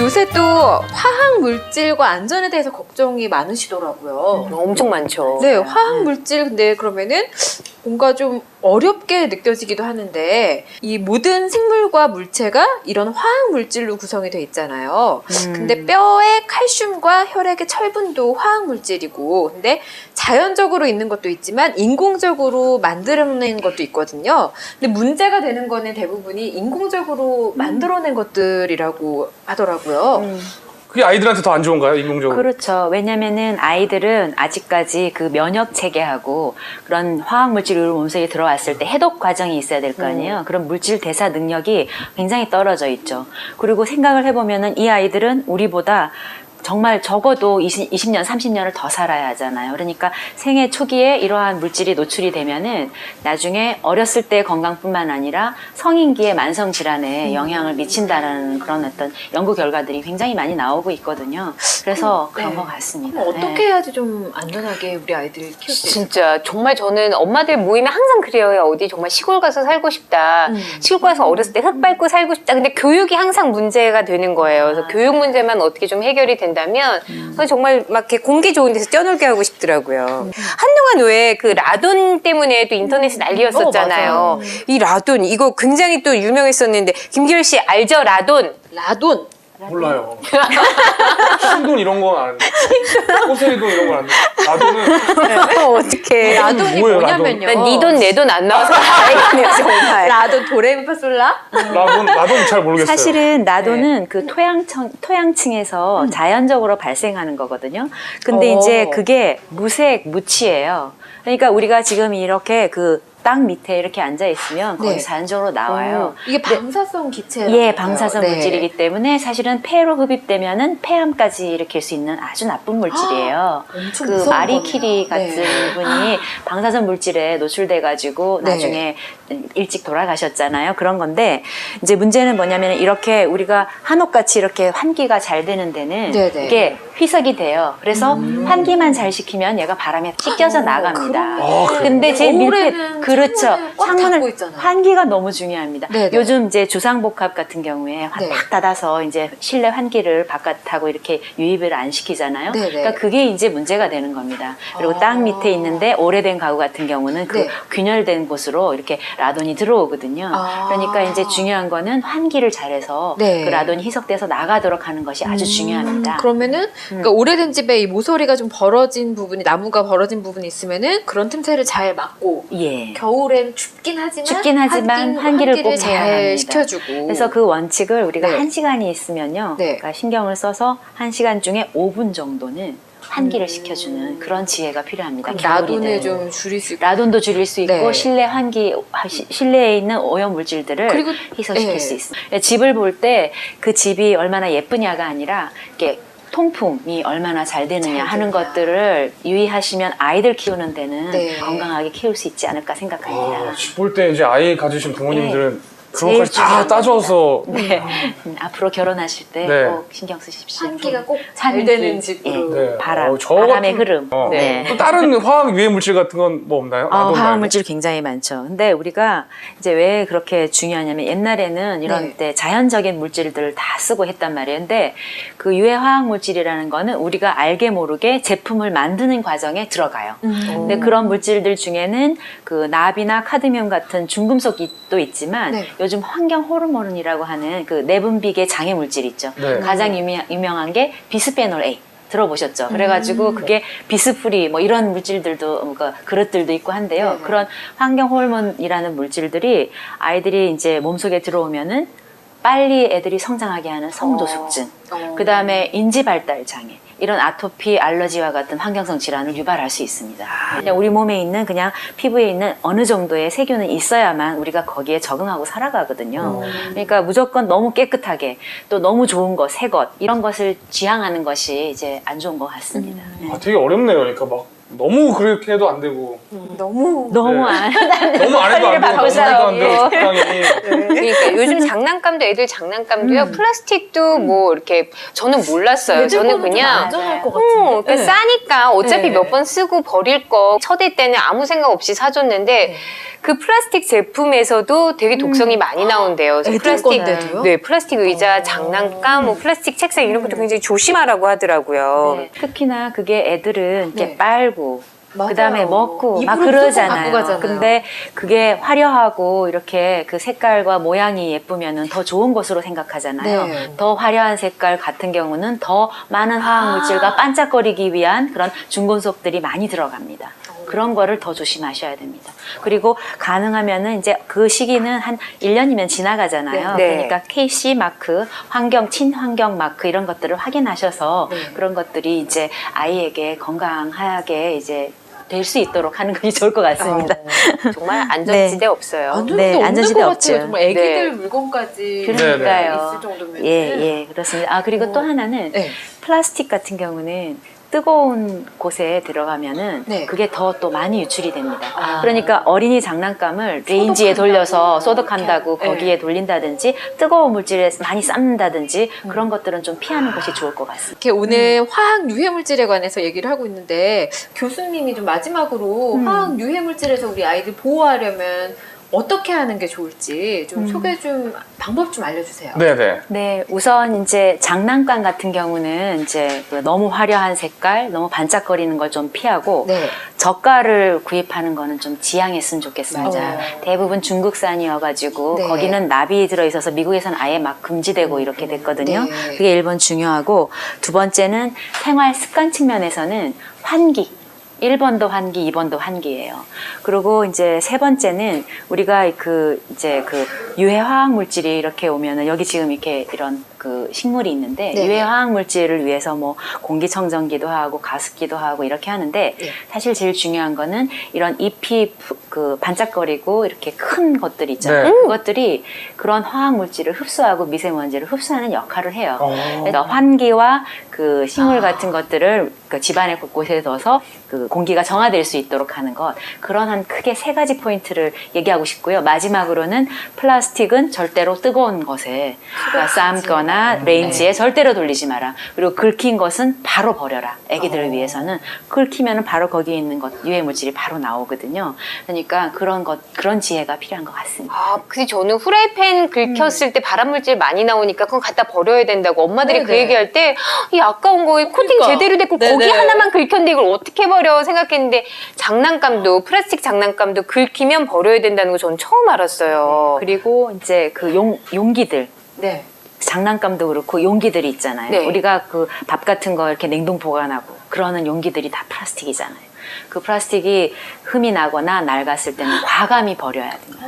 요새 또 화학 물질과 안전에 대해서 걱정이 많으시더라고요. 엄청 많죠. 네, 화학 물질 근데 그러면은 뭔가 좀 어렵게 느껴지기도 하는데 이 모든 생물과 물체가 이런 화학 물질로 구성이 돼 있잖아요. 근데 뼈의 칼슘과 혈액의 철분도 화학 물질이고, 근데 자연적으로 있는 것도 있지만 인공적으로 만들어낸 것도 있거든요. 근데 문제가 되는 거는 대부분이 인공적으로 만들어낸 것들이라고 하더라고요. 그게 아이들한테 더 안 좋은가요, 인공적으로? 그렇죠. 왜냐면은 아이들은 아직까지 그 면역 체계하고 그런 화학 물질이 우리 몸속에 들어왔을 때 해독 과정이 있어야 될 거 아니에요. 그런 물질 대사 능력이 굉장히 떨어져 있죠. 그리고 생각을 해보면은 이 아이들은 우리보다 정말 적어도 20년, 30년을 더 살아야 하잖아요. 그러니까 생애 초기에 이러한 물질이 노출이 되면은 나중에 어렸을 때 건강뿐만 아니라 성인기의 만성 질환에 영향을 미친다라는 그런 어떤 연구 결과들이 굉장히 많이 나오고 있거든요. 그래서 그런 것 같습니다. 그럼 어떻게 해야지 좀 안전하게 우리 아이들을 키울 수 있을까요? 진짜 정말 저는 엄마들 모임에 항상 그래요. 어디 정말 시골 가서 살고 싶다. 시골 가서 어렸을 때 흙 밟고 살고 싶다. 근데 교육이 항상 문제가 되는 거예요. 그래서 교육 문제만 어떻게 좀 해결이 된다면 정말 막 이렇게 공기 좋은 데서 뛰어놀게 하고 싶더라고요. 한동안 왜 그 라돈 때문에 또 인터넷이 난리였었잖아요. 이 라돈 이거 굉장히 또 유명했었는데 김기열 씨 알죠? 라돈. 라돈. 몰라요. 신돈 이런 건 아는데. 호세돈 이런 건 아는데. 나도는. 어떻게? 라돈이 뭐예요, 뭐냐면요. 난 니 돈 내 돈 안 나와서 다행이네요 정말. 라돈 도레미파솔라? 나도 잘 모르겠어요. 사실은 나도는 그 토양층에서 자연적으로 발생하는 거거든요. 근데 이제 그게 무색, 무취예요. 그러니까 우리가 지금 이렇게 그 땅 밑에 이렇게 앉아 있으면 거기 자연적으로 나와요. 이게 방사성 기체. 예, 방사성 물질이기 때문에 사실은 폐로 흡입되면은 폐암까지 일으킬 수 있는 아주 나쁜 물질이에요. 엄청 그 무서운 마리 키리 거네요. 같은 분이 방사선 물질에 노출돼가지고 나중에 일찍 돌아가셨잖아요. 그런 건데 이제 문제는 뭐냐면 이렇게 우리가 한옥같이 이렇게 환기가 잘 되는 데는 이게 희석이 돼요. 그래서 환기만 잘 시키면 얘가 바람에 씻겨져 나갑니다. 근데 제 밀폐 그렇죠. 창문을 환기가 너무 중요합니다. 요즘 이제 주상복합 같은 경우에 딱 닫아서 이제 실내 환기를 바깥하고 이렇게 유입을 안 시키잖아요. 그러니까 그게 이제 문제가 되는 겁니다. 그리고 땅 밑에 있는데 오래된 가구 같은 경우는 그 균열된 곳으로 이렇게 라돈이 들어오거든요. 그러니까 이제 중요한 거는 환기를 잘해서 그 라돈이 희석돼서 나가도록 하는 것이 아주 중요합니다. 그러면은 그러니까 오래된 집에 이 모서리가 좀 벌어진 부분이 나무가 벌어진 부분이 있으면은 그런 틈새를 잘 막고 겨울엔 춥긴 하지만 환기를 꼭 잘 시켜주고. 그래서 그 원칙을 우리가 1시간이 있으면요. 그러니까 신경을 써서 1시간 중에 5분 정도는 환기를 시켜주는 그런 지혜가 필요합니다. 라돈을 좀 줄일 수 있고. 라돈도 줄일 수 있고 실내 환기, 실내에 있는 오염 물질들을 그리고, 희석시킬 수 있습니다. 집을 볼 때 그 집이 얼마나 예쁘냐가 아니라 이렇게 통풍이 얼마나 잘 되느냐 하는 것들을 유의하시면 아이들 키우는 데는 건강하게 키울 수 있지 않을까 생각합니다. 집 볼 때 이제 아이 가지신 부모님들은 그런 것까지 다 따져서 앞으로 결혼하실 때 꼭 신경 쓰십시오. 환기가 꼭 잘 되는 집으로. 바람의 흐름. 또 다른 화학 유해 물질 같은 건 뭐 없나요? 화학 물질 굉장히 많죠. 근데 우리가 이제 왜 그렇게 중요하냐면 옛날에는 이런 때 자연적인 물질들을 다 쓰고 했단 말이에요. 근데 그 유해 화학 물질이라는 거는 우리가 알게 모르게 제품을 만드는 과정에 들어가요. 근데 그런 물질들 중에는 그 납이나 카드뮴 같은 중금속도 있지만 요즘 환경 호르몬이라고 하는 그 내분비계 장애 물질 있죠. 가장 유명한 게 비스페놀 A. 들어보셨죠? 그래가지고 그게 비스프리 뭐 이런 물질들도 그릇들도 있고 한데요. 그런 환경 호르몬이라는 물질들이 아이들이 이제 몸속에 들어오면은 빨리 애들이 성장하게 하는 성도 숙증, 그 다음에 인지 발달 장애, 이런 아토피, 알러지와 같은 환경성 질환을 유발할 수 있습니다. 그냥 우리 몸에 있는 그냥 피부에 있는 어느 정도의 세균은 있어야만 우리가 거기에 적응하고 살아가거든요. 그러니까 무조건 너무 깨끗하게 또 너무 좋은 것, 새 것 이런 것을 지향하는 것이 이제 안 좋은 것 같습니다. 되게 어렵네요. 그러니까 막 너무 그렇게 해도 안 되고 너무 너무 네. 안 너무 안 해도 안 되고 너무 해도 안 되고 적당히 그러니까 요즘 장난감도 애들 장난감도요 플라스틱도 뭐 이렇게 저는 몰랐어요. 저는 그냥 안전할 것 그러니까 같은데. 싸니까 어차피 네. 몇 번 쓰고 버릴 거 첫애 때는 아무 생각 없이 사줬는데 네. 그 플라스틱 제품에서도 되게 독성이 많이 나온대요. 그래서 애들 건데도요? 네, 플라스틱 의자, 장난감, 뭐 플라스틱 책상 이런 것도 굉장히 조심하라고 하더라고요. 네. 특히나 그게 애들은 이렇게 네. 빨고 맞아요. 그다음에 먹고 막 입으로 그러잖아요. 갖고 가잖아요. 근데 그게 화려하고 이렇게 그 색깔과 모양이 예쁘면은 더 좋은 것으로 생각하잖아요. 네. 더 화려한 색깔 같은 경우는 더 많은 화학 물질과 반짝거리기 위한 그런 중금속들이 많이 들어갑니다. 그런 거를 더 조심하셔야 됩니다. 그리고 가능하면은 이제 그 시기는 한 1년이면 지나가잖아요. 네. 그러니까 KC 마크, 환경, 친환경 마크 이런 것들을 확인하셔서 네. 그런 것들이 이제 아이에게 건강하게 이제 될 수 있도록 하는 것이 좋을 것 같습니다. 정말 안전지대 없어요. 안전지대 네, 없는 안전지대 것 없죠. 같아요. 정말 애기들 네. 물건까지 그러니까요. 있을 정도면. 예, 그렇습니다. 아, 그리고 또 하나는 네. 플라스틱 같은 경우는 뜨거운 곳에 들어가면은 네. 그게 더 또 많이 유출이 됩니다. 아. 그러니까 어린이 장난감을 레인지에 돌려서 소독한다고 이렇게. 거기에 돌린다든지 뜨거운 물질에 많이 삶는다든지 그런 것들은 좀 피하는 것이 좋을 것 같습니다. 이렇게 오늘 화학 유해 물질에 관해서 얘기를 하고 있는데 교수님이 좀 마지막으로 화학 유해 물질에서 우리 아이들 보호하려면 어떻게 하는 게 좋을지 좀 소개 좀 방법 좀 알려주세요. 네네 네, 우선 이제 장난감 같은 경우는 이제 그 너무 화려한 색깔, 너무 반짝거리는 걸 좀 피하고 네. 저가를 구입하는 거는 좀 지양했으면 좋겠습니다. 맞아요. 대부분 중국산이어가지고 네. 거기는 납이 들어있어서 미국에서는 아예 막 금지되고 이렇게 됐거든요. 네. 그게 1번 중요하고 두 번째는 생활 습관 측면에서는 환기. 1번도 환기, 2번도 환기예요. 그리고 이제 세 번째는 우리가 이제 그 유해 화학 물질이 이렇게 오면은 여기 지금 이렇게 이런 그 식물이 있는데 네. 유해 화학 물질을 위해서 뭐 공기청정기도 하고 가습기도 하고 이렇게 하는데 네. 사실 제일 중요한 거는 이런 잎이 그 반짝거리고 이렇게 큰 것들 있잖아요. 네. 그것들이 그런 화학 물질을 흡수하고 미세먼지를 흡수하는 역할을 해요. 어. 그래서 환기와 그 식물 같은 것들을 그 집안의 곳곳에 둬서 그 공기가 정화될 수 있도록 하는 것, 그런 한 크게 세 가지 포인트를 얘기하고 싶고요. 마지막으로는 플라스틱은 절대로 뜨거운 것에 그러니까 삶거나 레인지에 절대로 돌리지 마라. 그리고 긁힌 것은 바로 버려라. 아기들을 위해서는 긁히면 바로 거기에 있는 것 유해 물질이 바로 나오거든요. 그러니까 그런 지혜가 필요한 것 같습니다. 아, 근데 저는 후라이팬 긁혔을 때 발암물질 많이 나오니까 그건 갖다 버려야 된다고 엄마들이 네네. 그 얘기할 때 이 아까운 거 코팅 그러니까. 제대로 됐고 네네. 거기 하나만 긁혔는데 이걸 어떻게 버려 생각했는데 장난감도 플라스틱 장난감도 긁히면 버려야 된다는 거 저는 처음 알았어요. 그리고 이제 그 용기들 네. 장난감도 그렇고 용기들이 있잖아요. 네. 우리가 그 밥 같은 거 이렇게 냉동 보관하고 그러는 용기들이 다 플라스틱이잖아요. 그 플라스틱이 흠이 나거나 낡았을 때는 과감히 버려야 됩니다.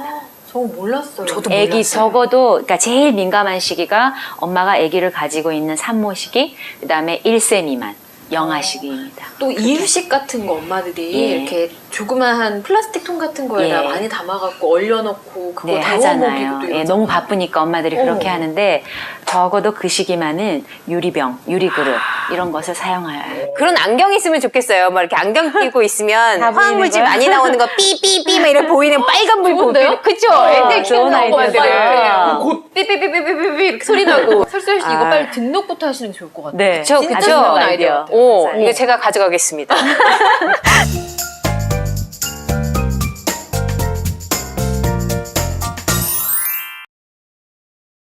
저 몰랐어요. 저도 애기 몰랐어요. 적어도 그러니까 제일 민감한 시기가 엄마가 아기를 가지고 있는 산모 시기, 그다음에 1세 미만 영아 시기입니다. 또 이유식 같은 거 엄마들이 예. 이렇게 조그마한 플라스틱 통 같은 거에다 예. 많이 담아갖고 얼려놓고 그거 네, 데워 하잖아요. 먹이기도 예, 이러잖아요. 너무 바쁘니까 엄마들이 그렇게 어. 하는데 적어도 그 시기만은 유리병, 유리그릇 이런 것을 사용해야 해요. 그런 안경이 있으면 좋겠어요. 막 이렇게 안경 끼고 있으면 다 보이는 화학물질 거야? 많이 나오는 거 삐삐삐 막 이렇게 보이는 빨간불 좋은데요? 보고 그쵸? 애들 좋은 키우는 아이디어다. 엄마들은 곧 삐삐삐삐삐삐 이렇게 소리 나고 설수연 씨 이거 아. 빨리 등록부터 하시는 게 좋을 것 같아요. 네, 그쵸, 진짜 그쵸. 좋은 좋은 아이디어. 오, 맞아요. 이거 제가 가져가겠습니다.